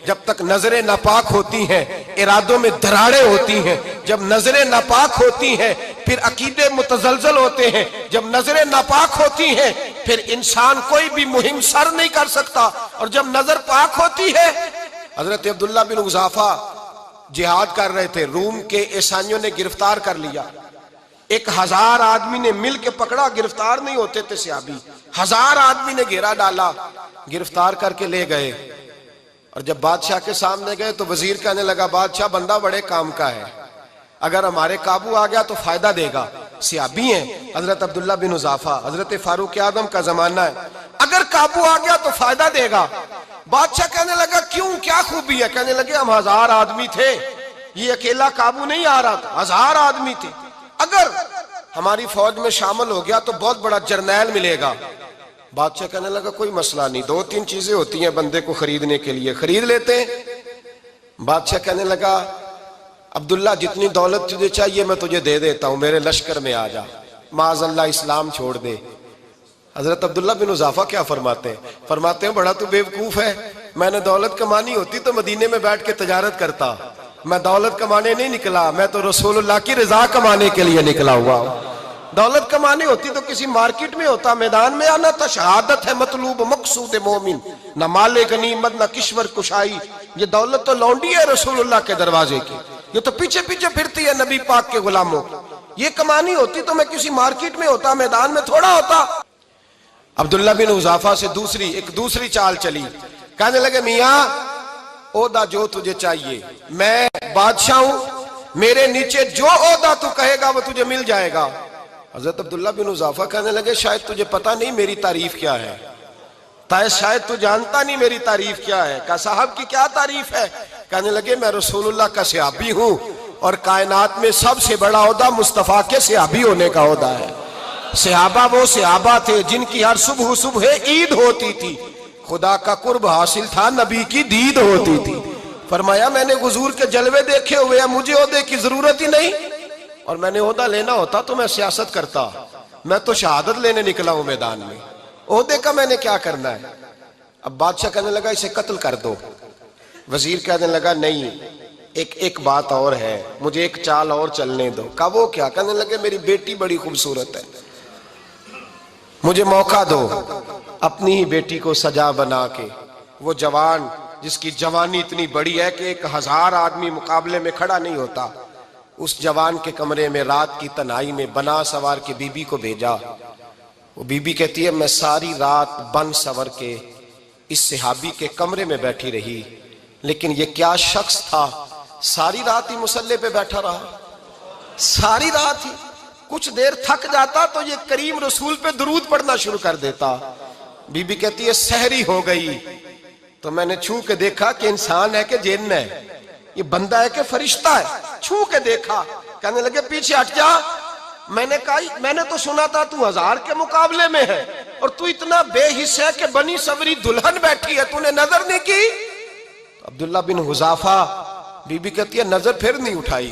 جب تک نظریں ناپاک ہوتی ہیں ارادوں میں دراڑیں ہوتی ہیں، جب نظریں ناپاک ہوتی ہیں پھر عقیدے متزلزل ہوتے ہیں، جب نظریں ناپاک ہوتی ہیں پھر انسان کوئی بھی مہم سر نہیں کر سکتا، اور جب نظر پاک ہوتی ہے۔ حضرت عبداللہ بن حذافہ جہاد کر رہے تھے، روم کے عیسائیوں نے گرفتار کر لیا، 1000 آدمی نے مل کے پکڑا، گرفتار نہیں ہوتے تھے صحابی، 1000 آدمی نے گھیرا ڈالا، گرفتار کر کے لے گئے، اور جب بادشاہ کے سامنے گئے تو وزیر کہنے لگا بادشاہ بندہ بڑے کام کا ہے، اگر ہمارے قابو آ گیا تو فائدہ دے گا۔ صحابی ہیں حضرت عبداللہ بن حذافہ، حضرت فاروق اعظم کا زمانہ ہے، اگر قابو آ گیا تو فائدہ دے گا۔ بادشاہ کہنے لگا کیوں، کیا خوبی ہے؟ کہنے لگے ہم 1000 آدمی تھے، یہ اکیلا قابو نہیں آ رہا تھا، 1000 آدمی تھے، اگر ہماری فوج میں شامل ہو گیا تو بہت بڑا جرنیل ملے گا۔ بادشاہ کہنے لگا کوئی مسئلہ نہیں، 2-3 چیزیں ہوتی ہیں بندے کو خریدنے کے لیے، خرید لیتے ہیں۔ بادشاہ کہنے لگا عبداللہ جتنی دولت تجھے چاہیے میں تجھے دے دیتا ہوں، میرے لشکر میں آ جا، معاذ اللہ اسلام چھوڑ دے۔ حضرت عبداللہ بن حذافہ کیا فرماتے ہیں بڑا تو بیوقوف ہے، میں نے دولت کمانی ہوتی تو مدینے میں بیٹھ کے تجارت کرتا، میں دولت کمانے نہیں نکلا، میں تو رسول اللہ کی رضا کمانے کے لیے نکلا ہوا ہوں۔ دولت کمانے ہوتی تو کسی مارکیٹ میں ہوتا، میدان میں آنا تھا، شہادت ہے مطلوب مقصود مومن، نہ مال غنیمت نہ کشور کشائی، یہ دولت تو لونڈی ہے رسول اللہ کے دروازے کی، یہ تو پیچھے پیچھے پھرتی ہے نبی پاک کے غلاموں، یہ کمانی ہوتی تو میں کسی مارکیٹ میں ہوتا، میدان میں تھوڑا ہوتا۔ عبداللہ بن حذافہ سے ایک دوسری چال چلی، کہنے لگے میاں عہدہ جو تجھے چاہیے، میں بادشاہ ہوں، میرے نیچے جو عہدہ تو کہے گا وہ تجھے مل جائے گا۔ حضرت عبداللہ بن حذافہ کہنے لگے شاید تجھے پتہ نہیں میری تعریف کیا ہے، شاید تو جانتا نہیں میری تعریف کیا ہے۔ کہا صاحب کی کیا تعریف ہے؟ کہنے لگے میں رسول اللہ کا صحابی ہوں، اور کائنات میں سب سے بڑا عہدہ مصطفیٰ کے صحابی ہونے کا عہدہ ہے۔ صحابہ وہ صحابہ تھے جن کی ہر صبح عید ہوتی تھی، خدا کا قرب حاصل تھا، نبی کی دید ہوتی تھی۔ فرمایا میں نے حضور کے جلوے دیکھے ہوئے ہیں، مجھے عہدے کی ضرورت ہی نہیں، اور میں نے عہدہ لینا ہوتا تو میں سیاست کرتا، میں تو شہادت لینے نکلا ہوں میدان میں، عہدے کا میں نے کیا کرنا ہے؟ اب بادشاہ کہنے لگا اسے قتل کر دو۔ وزیر کہنے لگا نہیں، ایک بات اور ہے، مجھے ایک چال اور چلنے دو۔ کہا وہ کیا؟ کہنے لگے میری بیٹی بڑی خوبصورت ہے، مجھے موقع دو اپنی ہی بیٹی کو سجا بنا کے، وہ جوان جس کی جوانی اتنی بڑی ہے کہ 1000 آدمی مقابلے میں کھڑا نہیں ہوتا، اس جوان کے کمرے میں رات کی تنہائی میں بنا سوار کے بی بی کو بھیجا۔ وہ بی بی کہتی ہے میں ساری رات بن سور کے اس صحابی کے کمرے میں بیٹھی رہی، لیکن یہ کیا شخص تھا، ساری رات ہی مسلح پہ بیٹھا رہا، ساری رات ہی، کچھ دیر تھک جاتا تو یہ کریم رسول پہ درود پڑھنا شروع کر دیتا۔ بی بی کہتی ہے سحری ہو گئی تو میں نے چھو کے دیکھا کہ انسان ہے کہ جن ہے، یہ بندہ ہے کہ فرشتہ ہے، چھو کے دیکھا۔ کہنے لگے پیچھے ہٹ جا۔ میں نے کہا میں نے تو سنا تھا تو 1000 کے مقابلے میں ہے، اور تو اتنا بے حس ہے کہ بنی سوری دلہن بیٹھی ہے، تو نے نظر نہیں کی؟ عبداللہ بن حذافہ، بی بی کہتی ہے نظر پھر نہیں اٹھائی،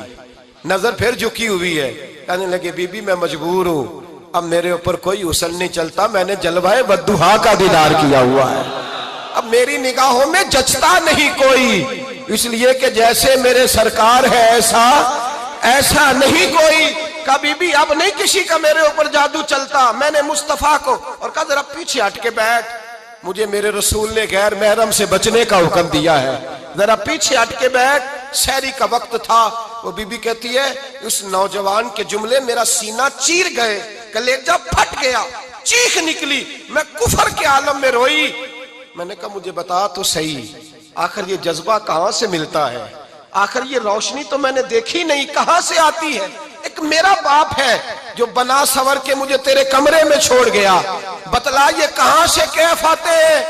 نظر پھر جھکی ہوئی ہے۔ کہنے لگے بی بی میں مجبور ہوں، اب میرے اوپر کوئی حسن نہیں چلتا، میں نے جلوہ والضحیٰ کا دیدار کیا ہوا ہے، اب میری نگاہوں میں جچتا نہیں کوئی، اس لیے کہ جیسے میرے سرکار ہے ایسا نہیں کوئی۔ کبھی بھی اب نہیں کسی کا میرے اوپر جادو چلتا، میں نے مصطفیٰ کو، اور کہا ذرا پیچھے ہٹ کے بیٹھ، مجھے میرے رسول نے غیر محرم سے بچنے کا حکم دیا ہے، ذرا پیچھے ہٹ کے بیٹھ۔ سحری کا وقت تھا، وہ بی بی کہتی ہے اس نوجوان کے جملے میرا سینہ چیر گئے، کلیجہ پھٹ گیا، چیخ نکلی، میں کفر کے عالم میں روئی۔ میں نے کہا مجھے بتا تو صحیح، آخر یہ جذبہ کہاں سے ملتا ہے، آخر یہ روشنی تو میں نے دیکھی نہیں، کہاں سے آتی ہے؟ ایک میرا باپ ہے جو بنا سور کے مجھے تیرے کمرے میں چھوڑ گیا، بتلا یہ کہاں سے کیف آتے ہیں؟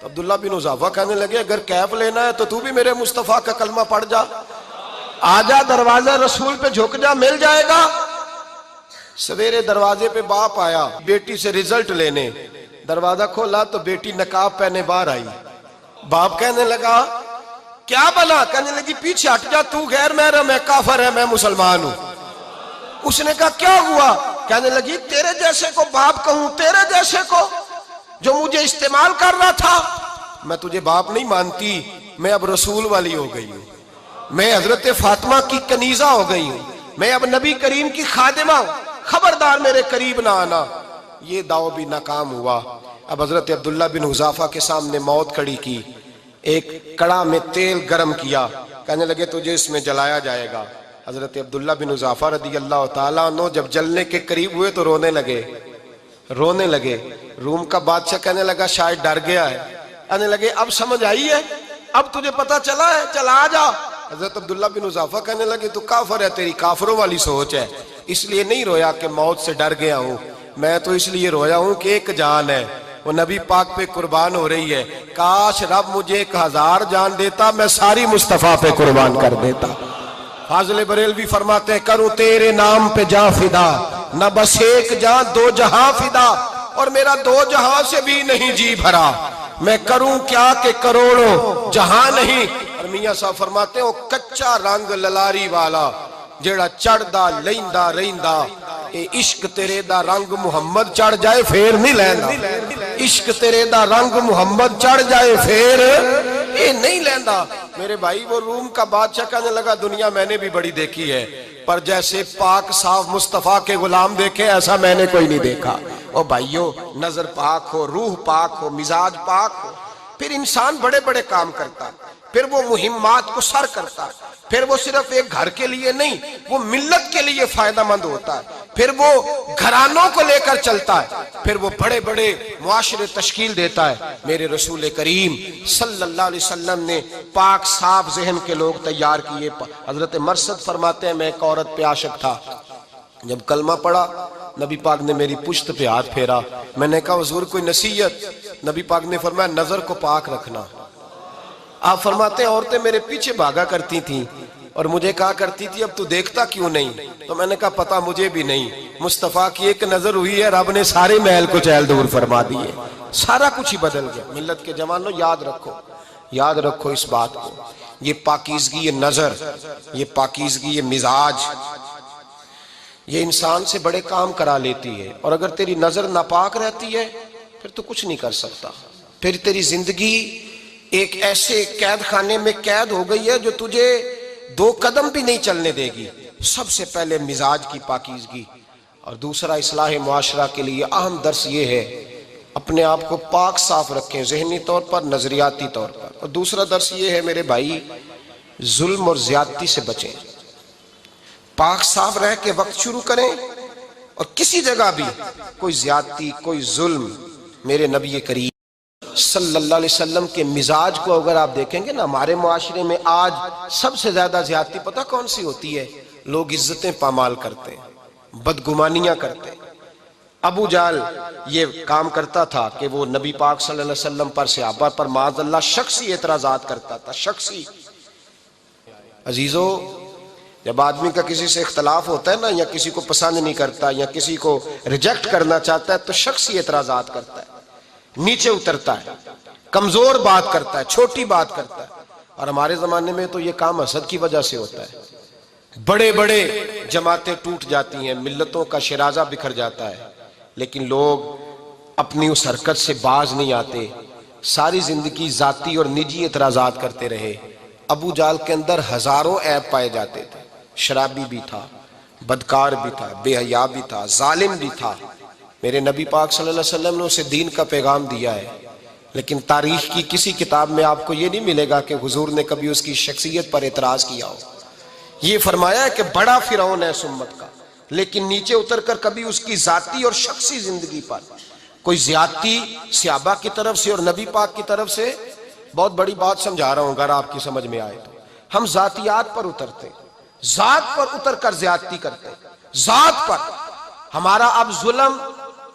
تو عبداللہ بن حذافہ کہنے لگے اگر کیف لینا ہے تو تو بھی میرے مصطفیٰ کا کلمہ پڑھ جا، آجا دروازہ رسول پہ جھک جا، مل جائے گا۔ سویرے دروازے پہ باپ آیا بیٹی سے رزلٹ لینے، دروازہ کھولا تو بیٹی نقاب پہنے باہر آئی۔ باپ کہنے لگا کیا بنا؟ کہنے لگی پیچھے ہٹ جا، تو غیر محرم ہے، کافر ہے، میں مسلمان ہوں۔ اس نے کہا کیا ہوا؟ کہنے لگی تیرے جیسے کو باپ کہوں، تیرے جیسے کو جو مجھے استعمال کر رہا تھا، میں تجھے باپ نہیں مانتی، میں اب رسول والی ہو گئی ہوں، میں حضرت فاطمہ کی کنیزہ ہو گئی ہوں، میں اب نبی کریم کی خادمہ ہوں، خبردار میرے قریب نہ آنا۔ یہ دعو بھی ناکام ہوا۔ اب حضرت عبداللہ بن حذافہ کے سامنے موت کھڑی کی، ایک کڑا میں تیل گرم کیا، کہنے لگے تجھے اس میں جلایا جائے گا۔ حضرت عبداللہ بن حذافہ رضی اللہ تعالیٰ عنہ جب جلنے کے قریب ہوئے تو رونے لگے۔ روم کا بادشاہ کہنے لگا شاید ڈر گیا ہے، کہنے لگے اب سمجھ آئی ہے، اب تجھے پتا چلا ہے، چل آ جا۔ حضرت عبداللہ بن حذافہ کہنے لگے تو کافر ہے، تیری کافروں والی سوچ ہے، اس لیے نہیں رویا کہ موت سے ڈر گیا ہوں، میں تو اس لیے رویا ہوں کہ ایک جان ہے، وہ نبی پاک پہ قربان ہو رہی ہے، کاش رب مجھے 1000 جان دیتا، میں ساری مصطفیٰ پہ قربان کر دیتا۔ فاضل بریلوی فرماتے ہیں کروں تیرے نام پہ جاں فدا، نہ بس ایک جاں 2 جہاں فدا، اور میرا 2 جہاں سے بھی نہیں جی بھرا، میں کروں کیا کہ کروڑوں جہاں نہیں۔ اور میاں صاحب فرماتے ہیں وہ کچا رنگ للاری والا جیڑا چڑھدا لیندا رہندا، اے عشق تیرے دا رنگ محمد چڑھ جائے پھر نہیں لیندا، عشق تیرے دا رنگ محمد چڑھ جائے پھر اے نہیں لیندا۔ میرے بھائی وہ روم کا بادشاہ کہنے لگا دنیا میں نے بھی بڑی دیکھی ہے، پر جیسے پاک صاف مصطفیٰ کے غلام دیکھے ایسا میں نے کوئی نہیں دیکھا۔ او بھائیو، نظر پاک ہو، روح پاک ہو، مزاج پاک ہو، پھر انسان بڑے بڑے کام کرتا، پھر وہ مہمات کو سر کرتا، پھر وہ صرف ایک گھر کے لیے نہیں، وہ ملت کے لیے فائدہ مند ہوتا ہے، پھر وہ گھرانوں کو لے کر چلتا ہے، پھر وہ بڑے بڑے معاشرے تشکیل دیتا ہے۔ میرے رسول کریم صلی اللہ علیہ وسلم نے پاک صاف ذہن کے لوگ تیار کیے۔ حضرت مرثد فرماتے ہیں میں ایک عورت پہ عاشق تھا، جب کلمہ پڑھا نبی پاک نے میری پشت پہ ہاتھ پھیرا، میں نے کہا حضور کوئی نصیحت؟ نبی پاک نے فرمایا نظر کو پاک رکھنا۔ آپ فرماتے ہیں عورتیں میرے پیچھے بھاگا کرتی تھیں اور مجھے کہا کرتی تھی اب تو دیکھتا کیوں نہیں؟ تو میں نے کہا پتا مجھے بھی نہیں، مصطفیٰ کی ایک نظر ہوئی ہے رب نے سارے محل کو چہل دور فرما دیے، سارا کچھ ہی بدل گیا۔ ملت کے جوانوں یاد رکھو اس بات کو، یہ پاکیزگی، یہ نظر، یہ پاکیزگی، یہ مزاج، یہ انسان سے بڑے کام کرا لیتی ہے، اور اگر تیری نظر ناپاک رہتی ہے پھر تو کچھ نہیں کر سکتا، پھر تیری زندگی ایک ایسے قید خانے میں قید ہو گئی ہے جو تجھے 2 قدم بھی نہیں چلنے دے گی۔ سب سے پہلے مزاج کی پاکیزگی، اور دوسرا اصلاح معاشرہ کے لیے اہم درس یہ ہے اپنے آپ کو پاک صاف رکھیں، ذہنی طور پر، نظریاتی طور پر، اور دوسرا درس یہ ہے میرے بھائی ظلم اور زیادتی سے بچیں، پاک صاف رہ کے وقت شروع کریں، اور کسی جگہ بھی کوئی زیادتی، کوئی ظلم، میرے نبی کریم صلی اللہ علیہ وسلم کے مزاج کو اگر آپ دیکھیں گے نا، ہمارے معاشرے میں آج سب سے زیادہ زیادتی پتہ کون سی ہوتی ہے؟ لوگ عزتیں پامال کرتے ہیں، بدگمانیاں کرتے ہیں۔ ابو جہل یہ کام کرتا تھا کہ وہ نبی پاک صلی اللہ علیہ وسلم پر، صحابہ پر معاذ اللہ شخصی اعتراضات کرتا تھا، شخصی۔ عزیزو، جب آدمی کا کسی سے اختلاف ہوتا ہے نا، یا کسی کو پسند نہیں کرتا یا کسی کو ریجیکٹ کرنا چاہتا ہے تو شخصی اعتراضات کرتا ہے، نیچے اترتا ہے، کمزور بات کرتا ہے، چھوٹی بات کرتا ہے۔ اور ہمارے زمانے میں تو یہ کام حسد کی وجہ سے ہوتا ہے، بڑے بڑے جماعتیں ٹوٹ جاتی ہیں، ملتوں کا شرازہ بکھر جاتا ہے، لیکن لوگ اپنی اس حرکت سے باز نہیں آتے، ساری زندگی ذاتی اور نجی اعتراضات کرتے رہے۔ ابو جہل کے اندر ہزاروں عیب پائے جاتے تھے، شرابی بھی تھا، بدکار بھی تھا، بے حیا بھی تھا، ظالم بھی تھا۔ میرے نبی پاک صلی اللہ علیہ وسلم نے اسے دین کا پیغام دیا ہے، لیکن تاریخ کی کسی کتاب میں آپ کو یہ نہیں ملے گا کہ حضور نے کبھی اس کی شخصیت پر اعتراض کیا ہو۔ یہ فرمایا ہے کہ بڑا فرعون ہے اس امت کا، لیکن نیچے اتر کر کبھی اس کی ذاتی اور شخصی زندگی پر کوئی زیادتی صحابہ کی طرف سے اور نبی پاک کی طرف سے، بہت بڑی بات سمجھا رہا ہوں اگر آپ کی سمجھ میں آئے تو، ہم ذاتیات پر اترتے، ذات پر اتر کر زیادتی کرتے، ذات پر۔ ہمارا اب ظلم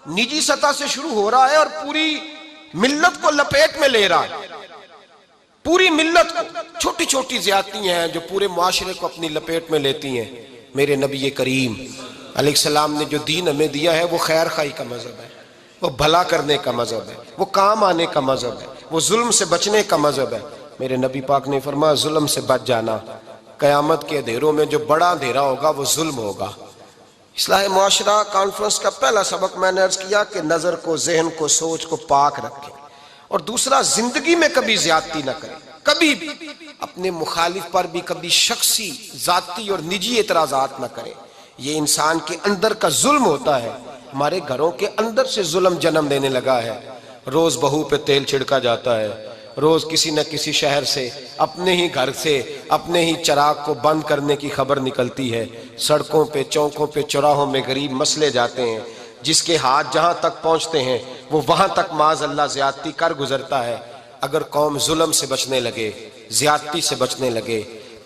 نجی سطح سے شروع ہو رہا ہے اور پوری ملت کو لپیٹ میں لے رہا ہے، پوری ملت کو۔ چھوٹی چھوٹی زیادتیاں ہیں جو پورے معاشرے کو اپنی لپیٹ میں لیتی ہیں۔ میرے نبی کریم علیہ السلام نے جو دین ہمیں دیا ہے وہ خیر خواہی کا مذہب ہے، وہ بھلا کرنے کا مذہب ہے، وہ کام آنے کا مذہب ہے، وہ ظلم سے بچنے کا مذہب ہے۔ میرے نبی پاک نے فرمایا ظلم سے بچ جانا، قیامت کے اندھیروں میں جو بڑا اندھیرا ہوگا وہ ظلم ہوگا۔ اصلاح معاشرہ کانفرنس کا پہلا سبق میں نے عرض کیا کہ نظر کو، ذہن کو، سوچ کو پاک رکھیں، اور دوسرا زندگی میں کبھی زیادتی نہ کریں۔ کبھی بھی اپنے مخالف پر بھی کبھی شخصی ذاتی اور نجی اعتراضات نہ کریں. یہ انسان کے اندر کا ظلم ہوتا ہے. ہمارے گھروں کے اندر سے ظلم جنم لینے لگا ہے. روز بہو پہ تیل چھڑکا جاتا ہے, روز کسی نہ کسی شہر سے, اپنے ہی گھر سے, اپنے ہی چراغ کو بند کرنے کی خبر نکلتی ہے. سڑکوں پہ, چوکوں پہ, چوراہوں میں غریب مسلے جاتے ہیں. جس کے ہاتھ جہاں تک پہنچتے ہیں وہ وہاں تک معاذ اللہ زیادتی کر گزرتا ہے. اگر قوم ظلم سے بچنے لگے, زیادتی سے بچنے لگے,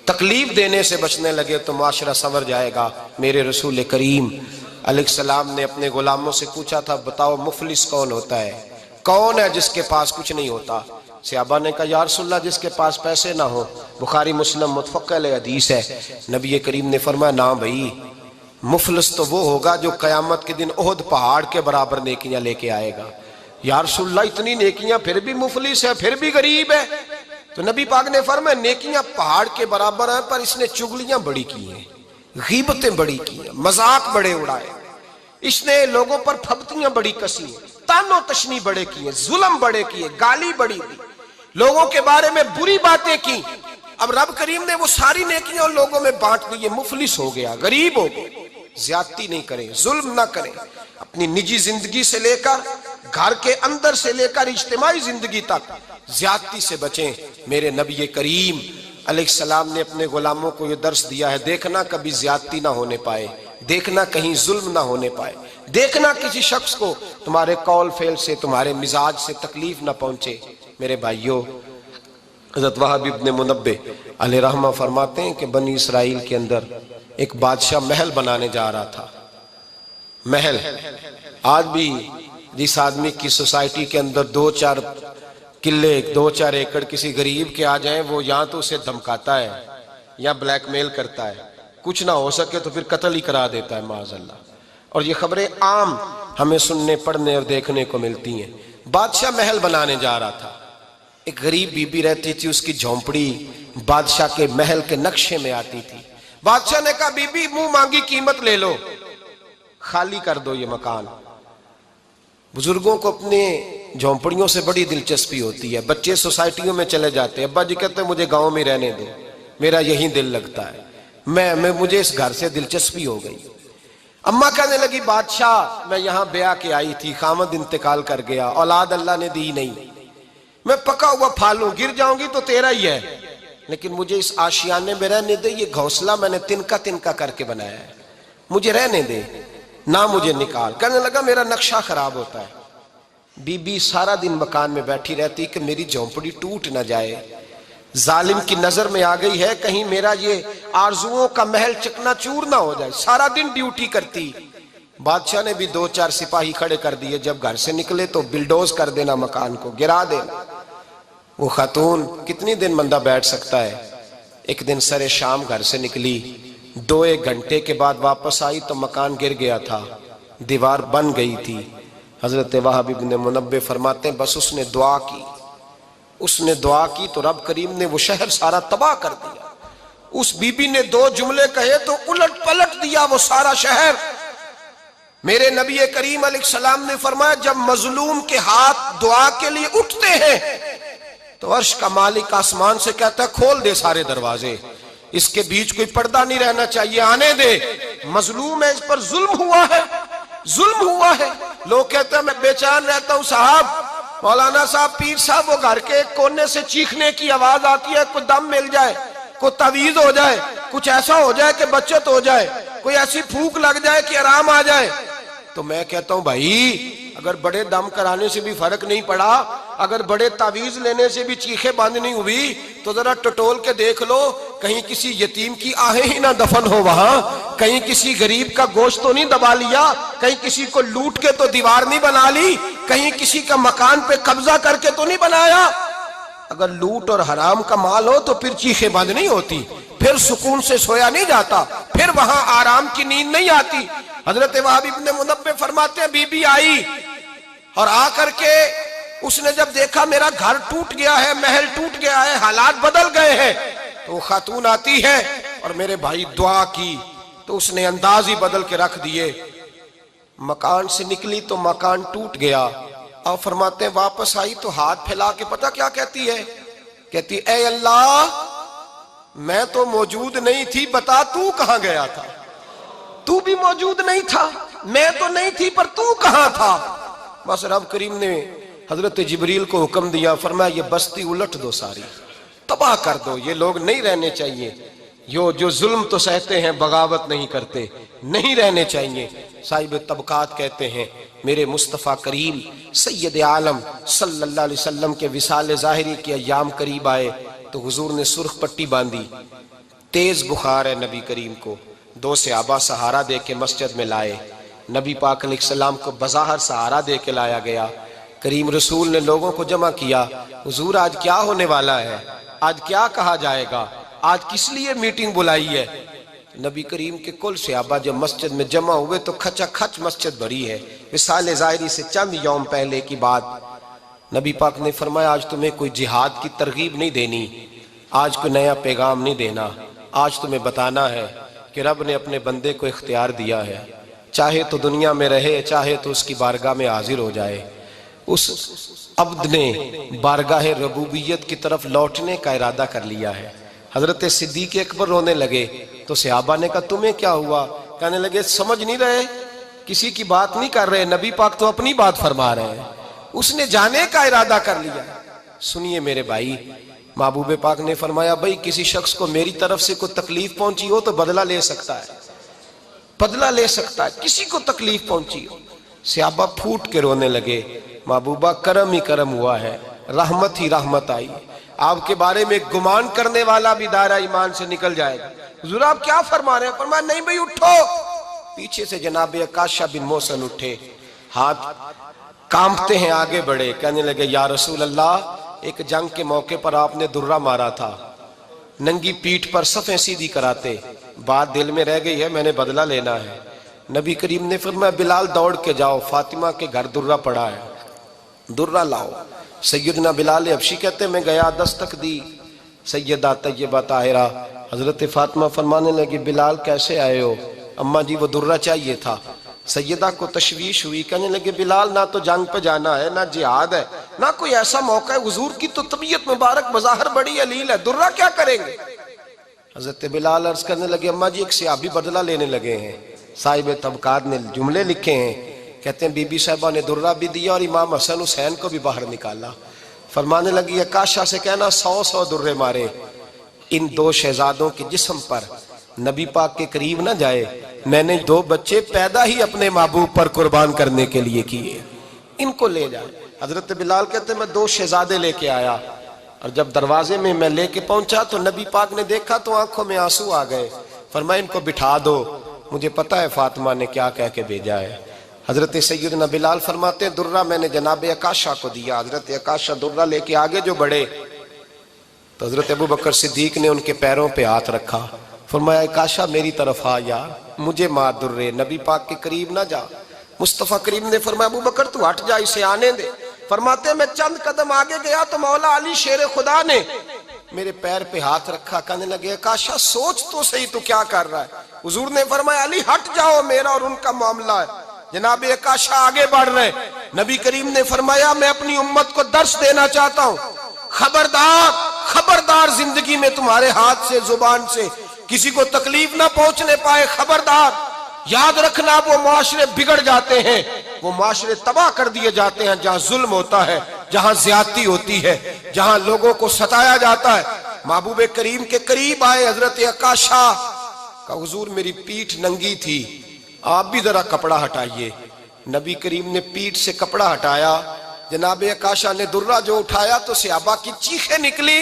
تکلیف دینے سے بچنے لگے تو معاشرہ سنور جائے گا. میرے رسول کریم علیہ السلام نے اپنے غلاموں سے پوچھا تھا, بتاؤ مفلس کون ہوتا ہے؟ کون ہے جس کے پاس کچھ نہیں ہوتا؟ صحابہ نے کہا یا رسول اللہ جس کے پاس پیسے نہ ہو. بخاری مسلم متفق علیہ حدیث ہے. نبی کریم نے فرمایا نا بھائی, مفلس تو وہ ہوگا جو قیامت کے دن احد پہاڑ کے برابر نیکیاں لے کے آئے گا. یا رسول اللہ اتنی نیکیاں پھر بھی مفلس ہے, پھر بھی غریب ہے؟ تو نبی پاک نے فرمایا نیکیاں پہاڑ کے برابر ہیں پر اس نے چغلیاں بڑی کی ہیں, غیبتیں بڑی کی ہیں, مذاق بڑے اڑائے, اس نے لوگوں پر پھبتیاں بڑی کسی ہیں, تان و تشنی بڑے کی ہیں, ظلم بڑے کیے, گالی بڑی دی, لوگوں کے بارے میں بری باتیں کی. اب رب کریم نے وہ ساری نیکیاں ان لوگوں میں بانٹ دی. یہ مفلس ہو گیا, غریب ہو گیا. زیادتی نہیں کریں, ظلم نہ کریں. اپنی نجی زندگی سے لے کر, گھر کے اندر سے لے کر اجتماعی زندگی تک زیادتی سے بچیں. میرے نبی کریم علیہ السلام نے اپنے غلاموں کو یہ درس دیا ہے, دیکھنا کبھی زیادتی نہ ہونے پائے, دیکھنا کہیں ظلم نہ ہونے پائے, دیکھنا کسی شخص کو تمہارے قول فعل سے, تمہارے مزاج سے تکلیف نہ پہنچے. میرے بھائیوں, حضرت وہب ابن منبہ علیہ رحمہ فرماتے ہیں کہ بنی اسرائیل کے اندر ایک بادشاہ محل بنانے جا رہا تھا. محل آج بھی جس آدمی کی سوسائٹی کے اندر 2-4 قلعے, 2-4 ایکڑ کسی غریب کے آ جائیں, وہ یہاں تو اسے دھمکاتا ہے یا بلیک میل کرتا ہے, کچھ نہ ہو سکے تو پھر قتل ہی کرا دیتا ہے معاذ اللہ. اور یہ خبریں عام ہمیں سننے, پڑھنے اور دیکھنے کو ملتی ہیں. بادشاہ محل بنانے جا رہا تھا. ایک غریب بی بی رہتی تھی, اس کی جھونپڑی بادشاہ کے محل کے نقشے میں آتی تھی. بادشاہ نے کہا بی بی منہ مانگی قیمت لے لو, خالی کر دو یہ مکان. بزرگوں کو اپنے جھونپڑیوں سے بڑی دلچسپی ہوتی ہے. بچے سوسائٹیوں میں چلے جاتے ہیں, ابا جی کہتے ہیں مجھے گاؤں میں رہنے دو, میرا یہی دل لگتا ہے, مجھے اس گھر سے دلچسپی ہو گئی. اماں کہنے لگی بادشاہ میں یہاں بیاہ کے آئی تھی, خامد انتقال کر گیا, اولاد اللہ نے دی نہیں, میں پکا ہوا پھالوں, گر جاؤں گی تو تیرا ہی ہے, لیکن مجھے اس آشیانے میں رہنے دے. یہ گھونسلہ میں نے تنکا تنکا کر کے بنایا ہے, مجھے رہنے دے, نہ مجھے نکال. کہنے لگا میرا نقشہ خراب ہوتا ہے. بی بی سارا دن مکان میں بیٹھی رہتی کہ میری جھونپڑی ٹوٹ نہ جائے, ظالم کی نظر میں آ گئی ہے کہیں میرا یہ آرزوؤں کا محل چکنا چور نہ ہو جائے. سارا دن ڈیوٹی کرتی. بادشاہ نے بھی 2-4 سپاہی کھڑے کر دیے, جب گھر سے نکلے تو بلڈوز کر دینا, مکان کو گرا دینا. وہ خاتون کتنی دن بندہ بیٹھ سکتا ہے. ایک دن سر شام گھر سے نکلی, 2-1 گھنٹے کے بعد واپس آئی تو مکان گر گیا تھا, دیوار بن گئی تھی. حضرت وہب ابن منبہ فرماتے ہیں بس اس نے دعا کی تو رب کریم نے وہ شہر سارا تباہ کر دیا. اس بی بی نے 2 جملے کہے تو الٹ پلٹ دیا وہ سارا شہر. میرے نبی کریم علیہ السلام نے فرمایا جب مظلوم کے ہاتھ دعا کے لیے اٹھتے ہیں تو عرش کا مالک آسمان سے کہتا ہے کھول دے سارے دروازے, اس کے بیچ کوئی پردہ نہیں رہنا چاہیے, آنے دے. مظلوم ہے, اس پر ظلم ہوا ہے. لوگ کہتے ہیں میں بے چین رہتا ہوں صاحب, مولانا صاحب, پیر صاحب, وہ گھر کے کونے سے چیخنے کی آواز آتی ہے, کوئی دم مل جائے, کوئی تعویذ ہو جائے, کچھ ایسا ہو جائے کہ بچت ہو جائے, کوئی ایسی پھونک لگ جائے کہ آرام آ جائے. تو میں کہتا ہوں بھائی اگر بڑے دم کرانے سے بھی فرق نہیں پڑا, اگر بڑے تعویذ لینے سے بھی چیخیں بند نہیں ہوئی, تو ذرا ٹٹول کے دیکھ لو کہیں کسی یتیم کی آہیں ہی نہ دفن ہو وہاں, کہیں کسی غریب کا گوشت تو نہیں دبا لیا, کہیں کسی کو لوٹ کے تو دیوار نہیں بنا لی, کہیں کسی کا مکان پہ قبضہ کر کے تو نہیں بنایا. اگر لوٹ اور حرام کا مال ہو تو پھر چیخیں بند نہیں ہوتی, پھر سکون سے سویا نہیں جاتا, پھر وہاں آرام کی نیند نہیں آتی. حضرت وہب ابن منبہ فرماتے ہیں بی بی آئی اور آ کر کے اس نے جب دیکھا میرا گھر ٹوٹ گیا ہے, محل ٹوٹ گیا ہے, حالات بدل گئے ہیں, تو وہ خاتون آتی ہے اور میرے بھائی دعا کی تو اس نے انداز ہی بدل کے رکھ دیے. مکان سے نکلی تو مکان ٹوٹ گیا, اور فرماتے ہیں واپس آئی تو ہاتھ پھیلا کے پتہ کیا کہتی ہے کہتی اے اللہ میں تو موجود نہیں تھی، بتا تو کہاں گیا تھا؟ تو بھی موجود نہیں تھا، میں تو نہیں تھی، پر تو کہاں تھا؟ بس رب کریم نے حضرت جبریل کو حکم دیا، فرمایا یہ بستی الٹ دو، ساری تباہ کر دو، یہ لوگ نہیں رہنے چاہیے، جو ظلم تو سہتے ہیں بغاوت نہیں کرتے، نہیں رہنے چاہیے۔ صاحب طبقات کہتے ہیں میرے مصطفیٰ کریم سید عالم صلی اللہ علیہ وسلم کے وصال ظاہری کے ایام قریب آئے تو حضور نے سرخ پٹی باندھی، تیز بخار ہے نبی کریم کو، 2 صحابہ سہارا دے کے مسجد میں لائے، نبی پاک علیہ السلام کو بظاہر سہارا دے کے لایا گیا۔ کریم رسول نے لوگوں کو جمع کیا، حضور آج کیا ہونے والا ہے، آج کیا کہا جائے گا، آج کس لیے میٹنگ بلائی ہے؟ نبی کریم کے کل صحابہ جب مسجد میں جمع ہوئے تو کھچا کھچ مسجد بھری ہے، وصال ظاہری سے چند یوم پہلے کی بات۔ نبی پاک نے فرمایا آج تمہیں کوئی جہاد کی ترغیب نہیں دینی، آج کوئی نیا پیغام نہیں دینا، آج تمہیں بتانا ہے کہ رب نے اپنے بندے کو اختیار دیا ہے، چاہے تو دنیا میں رہے، چاہے تو اس کی بارگاہ میں حاضر ہو جائے۔ اس عبد نے بارگاہ ربوبیت کی طرف لوٹنے کا ارادہ کر لیا ہے۔ حضرت صدیق اکبر رونے لگے تو صحابہ نے کہا تمہیں کیا ہوا؟ کہنے لگے سمجھ نہیں رہے، کسی کی بات نہیں کر رہے، نبی پاک تو اپنی بات فرما رہے ہیں، اس نے جانے کا ارادہ کر لیا۔ سنیے میرے بھائی، محبوب پاک نے فرمایا بھائی کسی شخص کو میری طرف سے کوئی تکلیف پہنچی ہو تو بدلہ لے سکتا ہے، بدلہ لے سکتا ہے، کسی کو تکلیف پہنچی ہو۔ صحابہ پھوٹ کے رونے لگے، محبوبہ کرم ہی کرم ہوا ہے، رحمت ہی رحمت آئی، آپ کے بارے میں گمان کرنے والا بھی دائرہ ایمان سے نکل جائے گا۔ حضور آپ کیا فرما رہے ہیں؟ فرمایا نہیں بھئی اٹھو۔ پیچھے سے جناب عکاشہ بن محصن اٹھے، ہاتھ کانپتے ہیں، آگے بڑھے، کہنے لگے یا رسول اللہ ایک جنگ کے موقع پر آپ نے درہ مارا تھا، ننگی پیٹھ پر صفیں سیدھی کراتے، بات دل میں رہ گئی ہے، میں نے بدلہ لینا ہے۔ نبی کریم نے فرمایا بلال دوڑ کے جاؤ، فاطمہ کے گھر درہ پڑا ہے، درہ لاؤ۔ سیدنا بلال حبشی کہتے ہیں میں گیا، دستک دی سیدہ طیبہ طاہرہ، حضرت فاطمہ فرمانے لگی بلال کیسے آئے ہو؟ اماں جی وہ درہ چاہیے تھا۔ سیدہ کو تشویش ہوئی، کہنے لگے بلال نہ تو جنگ پہ جانا ہے، نہ جہاد ہے، نہ کوئی ایسا موقع ہے، حضور کی تو طبیعت مبارک بظاہر بڑی علیل ہے، درہ کیا کریں گے؟ حضرت بلال عرض کرنے لگے اماں جی ایک صحابی بدلہ لینے لگے ہیں، صاحب طبقات نے جملے لکھے ہیں، کہتے ہیں بی بی صاحبہ نے درہ بھی دیا اور امام حسن حسین کو بھی باہر نکالا۔ فرمانے لگی عکاشہ سے کہنا 100 درے مارے، ان 2 شہزادوں کے جسم پر نبی پاک کے قریب نہ جائے، میں نے 2 بچے پیدا ہی اپنے محبوب پر قربان کرنے کے لیے کیے، ان کو لے جائے۔ حضرت بلال کہتے ہیں میں 2 شہزادے لے کے آیا، اور جب دروازے میں میں لے کے پہنچا تو نبی پاک نے دیکھا تو آنکھوں میں آنسو آ گئے، فرمایا ان کو بٹھا دو، مجھے پتا ہے فاطمہ نے کیا کہہ کے بھیجا ہے۔ حضرت سیدنا بلال فرماتے ہیں درہ میں نے جناب عکاشہ کو دیا، حضرت عکاشہ درہ لے کے آگے جو بڑھے تو حضرت ابوبکر صدیق نے ان کے پیروں پہ ہاتھ رکھا، فرمایا عکاشہ میری طرف آ یار، مجھے مار درے، نبی پاک کے قریب نہ جا۔ مصطفیٰ کریم نے فرمایا ابوبکر تو ہٹ جا، اسے آنے دے۔ فرماتے ہیں میں چند قدم آگے گیا تو مولا علی شیر خدا نے میرے پیر پہ ہاتھ رکھا، کہنے لگے عکاشہ سوچ تو صحیح تو کیا کر رہا ہے؟ حضور نے فرمایا علی ہٹ جاؤ، میرا اور ان کا معاملہ ہے۔ جناب عکاشہ آگے بڑھ رہے، نبی کریم نے فرمایا میں اپنی امت کو درس دینا چاہتا ہوں، خبردار خبردار زندگی میں تمہارے ہاتھ سے زبان سے کسی کو تکلیف نہ پہنچنے پائے، خبردار یاد رکھنا وہ معاشرے بگڑ جاتے ہیں، وہ معاشرے تباہ کر دیے جاتے ہیں جہاں ظلم ہوتا ہے، جہاں زیادتی ہوتی ہے، جہاں لوگوں کو ستایا جاتا ہے۔ محبوب کریم کے قریب آئے حضرت عکاشہ کہ حضور میری پیٹھ ننگی تھی، آپ بھی ذرا کپڑا ہٹائیے۔ نبی کریم نے پیٹھ سے کپڑا ہٹایا، جناب عکاشہ نے درہ جو اٹھایا تو صحابہ کی چیخیں نکلی،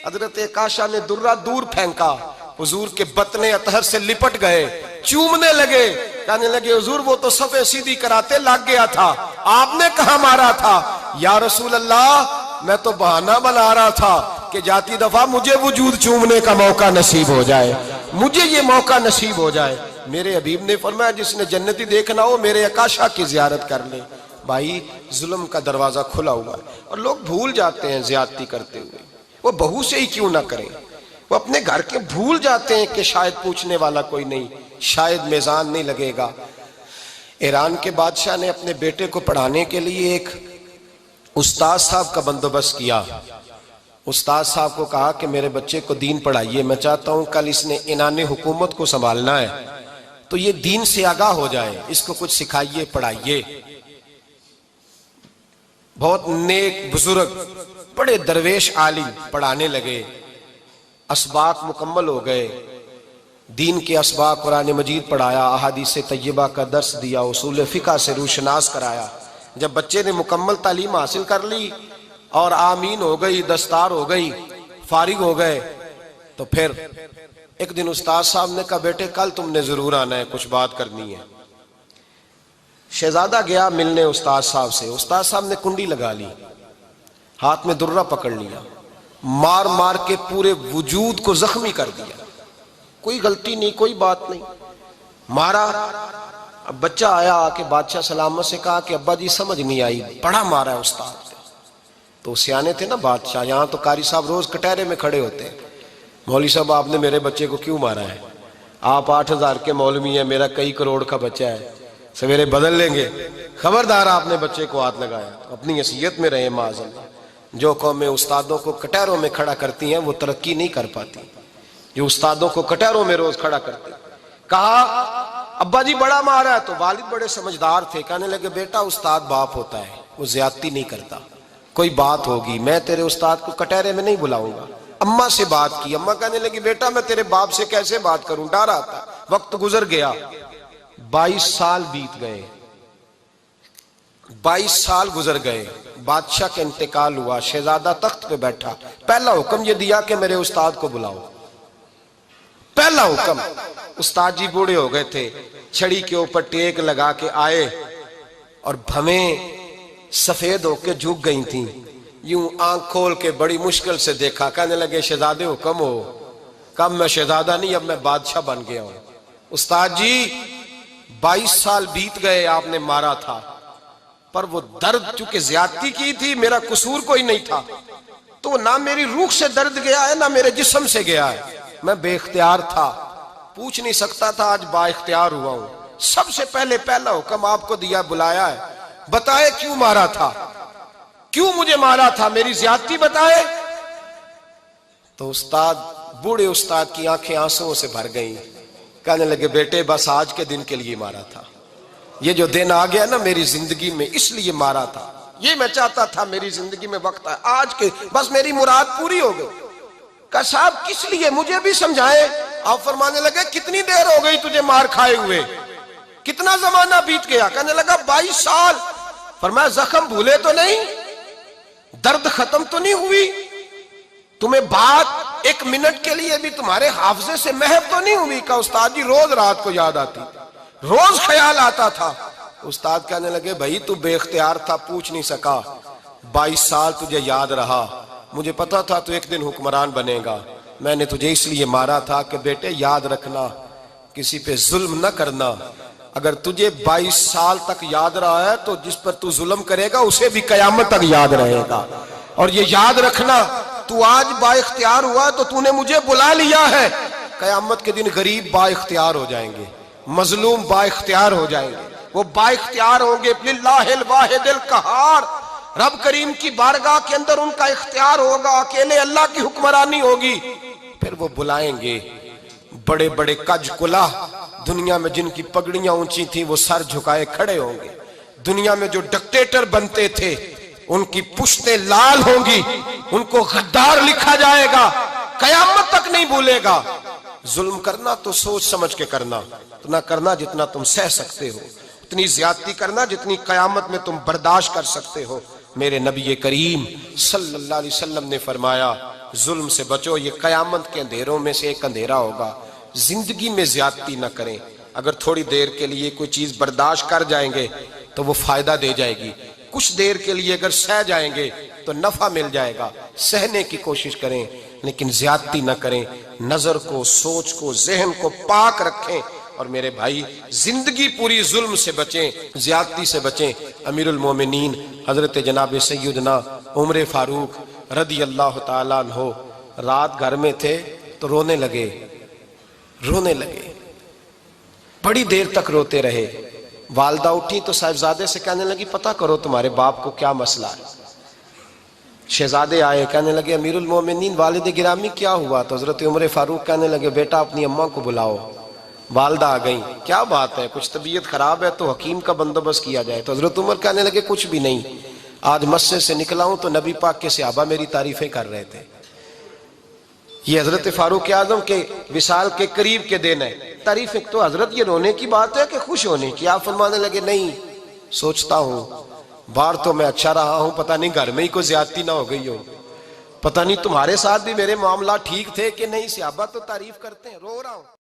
حضرت عکاشہ نے درہ دور پھینکا، حضور کے بطن اطہر سے لپٹ گئے، چومنے لگے، کہنے لگے حضور وہ تو صفیں سیدھی کراتے لگ گیا تھا، آپ نے کہاں مارا تھا؟ یا رسول اللہ میں تو بہانہ بنا رہا تھا کہ جاتی دفعہ مجھے وجود چومنے کا موقع نصیب ہو جائے، مجھے یہ موقع نصیب ہو جائے۔ میرے حبیب نے فرمایا جس نے جنتی دیکھنا ہو میرے عکاشہ کی زیارت کر لے۔ بھائی ظلم کا دروازہ کھلا ہوا ہے اور لوگ بھول جاتے ہیں زیادتی کرتے ہوئے، وہ بہو سے ہی کیوں نہ کریں، وہ اپنے گھر کے بھول جاتے ہیں کہ شاید پوچھنے والا کوئی نہیں، شاید میزان نہیں لگے گا۔ ایران کے بادشاہ نے اپنے بیٹے کو پڑھانے کے لیے ایک استاد صاحب کا بندوبست کیا، استاد صاحب کو کہا کہ میرے بچے کو دین پڑھائیے، میں چاہتا ہوں کل اس نے انان حکومت کو سنبھالنا ہے تو یہ دین سے آگاہ ہو جائے، اس کو کچھ سکھائیے، پڑھائیے۔ بہت نیک بزرگ بڑے درویش عالم پڑھانے لگے، اسباق مکمل ہو گئے، دین کے اسباق قرآن مجید پڑھایا، احادیث طیبہ کا درس دیا، اصول فقہ سے روشناس کرایا۔ جب بچے نے مکمل تعلیم حاصل کر لی اور آمین ہو گئی، دستار ہو گئی، فارغ ہو گئے، تو پھر ایک دن استاد صاحب نے کہا بیٹے کل تم نے ضرور آنا ہے، کچھ بات کرنی ہے۔ شہزادہ گیا ملنے استاد صاحب سے، استاد صاحب نے کنڈی لگا لی، ہاتھ میں درہ پکڑ لیا، مار مار کے پورے وجود کو زخمی کر دیا، کوئی غلطی نہیں، کوئی بات نہیں، مارا۔ اب بچہ آیا آ کے بادشاہ سلامت سے کہا کہ ابا جی سمجھ نہیں آئی، بڑا مارا ہے استاد نے۔ تو سیانے تھے نا بادشاہ، یہاں تو قاری صاحب روز کٹہرے میں کھڑے ہوتے ہیں، مولوی صاحب آپ نے میرے بچے کو کیوں مارا ہے؟ آپ 8,000 کے مولوی ہیں، میرا کئی کروڑ کا بچہ ہے، سویرے بدل لیں گے، خبردار آپ نے بچے کو ہاتھ لگایا، اپنی حیثیت میں رہے معاذ اللہ۔ جو قومیں استادوں کو کٹہروں میں کھڑا کرتی ہیں وہ ترقی نہیں کر پاتی، جو استادوں کو کٹہروں میں روز کھڑا کرتے ہیں۔ کہا ابا جی بڑا مارا ہے، تو والد بڑے سمجھدار تھے، کہنے لگے بیٹا استاد باپ ہوتا ہے، وہ زیادتی نہیں کرتا، کوئی بات ہوگی، میں تیرے استاد کو کٹہرے میں نہیں بلاؤں گا۔ اماں سے بات کی، اماں کہنے لگی بیٹا میں تیرے باپ سے کیسے بات کروں، ڈر آتا۔ وقت گزر گیا، 22 سال بیت گئے، 22 سال گزر گئے، بادشاہ کا انتقال ہوا، شہزادہ تخت پہ بیٹھا، پہلا حکم یہ دیا کہ میرے استاد کو بلاؤ، پہلا حکم۔ استاد جی بوڑھے ہو گئے تھے، چھڑی کے اوپر ٹیک لگا کے آئے اور بھویں سفید ہو کے جھک گئی تھیں، یوں آنکھ کھول کے بڑی مشکل سے دیکھا، کہنے لگے شہزادے حکم ہو۔ کب میں شہزادہ نہیں، اب میں بادشاہ بن گیا ہوں۔ استاد جی 22 سال بیت گئے، آپ نے مارا تھا، پر وہ درد چونکہ زیادتی کی تھی، میرا قصور کوئی نہیں تھا، تو نہ میری روح سے درد گیا ہے نہ میرے جسم سے گیا ہے، میں بے اختیار تھا، پوچھ نہیں سکتا تھا، آج با اختیار ہوا ہوں۔ سب سے پہلے پہلا حکم آپ کو دیا، بلایا ہے، بتائے کیوں مارا تھا، کیوں مجھے مارا تھا، میری زیادتی بتائے۔ تو استاد، بوڑھے استاد کی آنکھیں آنسوؤں سے بھر گئیں، کہنے لگے بیٹے بس آج کے دن کے لیے مارا تھا، یہ جو دن آ گیا نا میری زندگی میں اس لیے مارا تھا، یہ میں چاہتا تھا میری زندگی میں وقت ہے، آج کے بس میری مراد پوری ہو گئی۔ کہا صاحب کس لیے، مجھے بھی سمجھائیں۔ آپ فرمانے لگے کتنی دیر ہو گئی تجھے مار کھائے ہوئے، کتنا زمانہ بیت گیا؟ کہنے لگا 22 سال۔ فرمایا زخم بھولے تو نہیں، درد ختم تو نہیں ہوئی، تمہیں بات ایک منٹ کے لیے بھی تمہارے حافظے سے محو تو نہیں ہوئی؟ کہا استاد جی روز رات کو یاد آتی، روز خیال آتا تھا۔ استاد کہنے لگے بھائی تو بے اختیار تھا، پوچھ نہیں سکا، 22 سال تجھے یاد رہا، مجھے پتا تھا تو ایک دن حکمران بنے گا، میں نے تجھے اس لیے مارا تھا کہ بیٹے یاد رکھنا، کسی پہ ظلم نہ کرنا، اگر تجھے 22 سال تک یاد رہا ہے تو جس پر تو ظلم کرے گا اسے بھی قیامت تک یاد رہے گا، اور یہ یاد رکھنا تو آج با اختیار ہوا تو تو نے مجھے بلا لیا ہے، قیامت کے دن غریب با اختیار ہو جائیں گے، مظلوم با اختیار ہو جائیں گے، وہ با اختیار ہوں گے للہ الواحد القہار، رب کریم کی بارگاہ کے اندر ان کا اختیار ہوگا، اکیلے اللہ کی حکمرانی ہوگی، پھر وہ بلائیں گے بڑے بڑے کج کلا، دنیا میں جن کی پگڑیاں اونچی تھیں وہ سر جھکائے کھڑے ہوں گے، دنیا میں جو ڈکٹیٹر بنتے تھے ان کی پشتیں لال ہوں گی، ان کو غدار لکھا جائے گا، قیامت تک نہیں بھولے گا۔ ظلم کرنا تو سوچ سمجھ کے کرنا، اتنا کرنا جتنا تم سہ سکتے ہو، اتنی زیادتی کرنا جتنی قیامت میں تم برداشت کر سکتے ہو۔ میرے نبی کریم صلی اللہ علیہ وسلم نے فرمایا ظلم سے بچو، یہ قیامت کے اندھیروں میں سے ایک اندھیرا ہوگا، زندگی میں زیادتی نہ کریں، اگر تھوڑی دیر کے لیے کوئی چیز برداشت کر جائیں گے تو وہ فائدہ دے جائے گی، کچھ دیر کے لیے اگر سہ جائیں گے تو نفع مل جائے گا، سہنے کی کوشش کریں لیکن زیادتی نہ کریں، نظر کو، سوچ کو، ذہن کو پاک رکھیں، اور میرے بھائی زندگی پوری ظلم سے بچیں، زیادتی سے بچیں۔ امیر المومنین حضرت جناب سیدنا عمر فاروق رضی اللہ تعالیٰ عنہ رات گھر میں تھے تو رونے لگے، بڑی دیر تک روتے رہے، والدہ اٹھی تو صاحبزادے سے کہنے لگی پتہ کرو تمہارے باپ کو کیا مسئلہ ہے۔ شہزادے آئے، کہنے لگے امیر المومنین والد گرامی کیا ہوا؟ تو حضرت عمر فاروق کہنے لگے بیٹا اپنی اماں کو بلاؤ۔ والدہ آ گئیں، کیا بات ہے، کچھ طبیعت خراب ہے تو حکیم کا بندوبست کیا جائے۔ تو حضرت عمر کہنے لگے کچھ بھی نہیں، آج مسجد سے نکلا ہوں تو نبی پاک کے صحابہ میری تعریفیں کر رہے تھے۔ یہ حضرت فاروق اعظم کے وصال کے قریب کے دن ہے، تعریفیں تو حضرت یہ رونے کی بات ہے کہ خوش ہونے کی؟ آپ فرمانے لگے نہیں، سوچتا ہوں باہر تو میں اچھا رہا ہوں، پتہ نہیں گھر میں ہی کوئی زیادتی نہ ہو گئی ہو، پتہ نہیں تمہارے ساتھ بھی میرے معاملات ٹھیک تھے کہ نہیں، صحابہ تو تعریف کرتے ہیں، رو رہا ہوں۔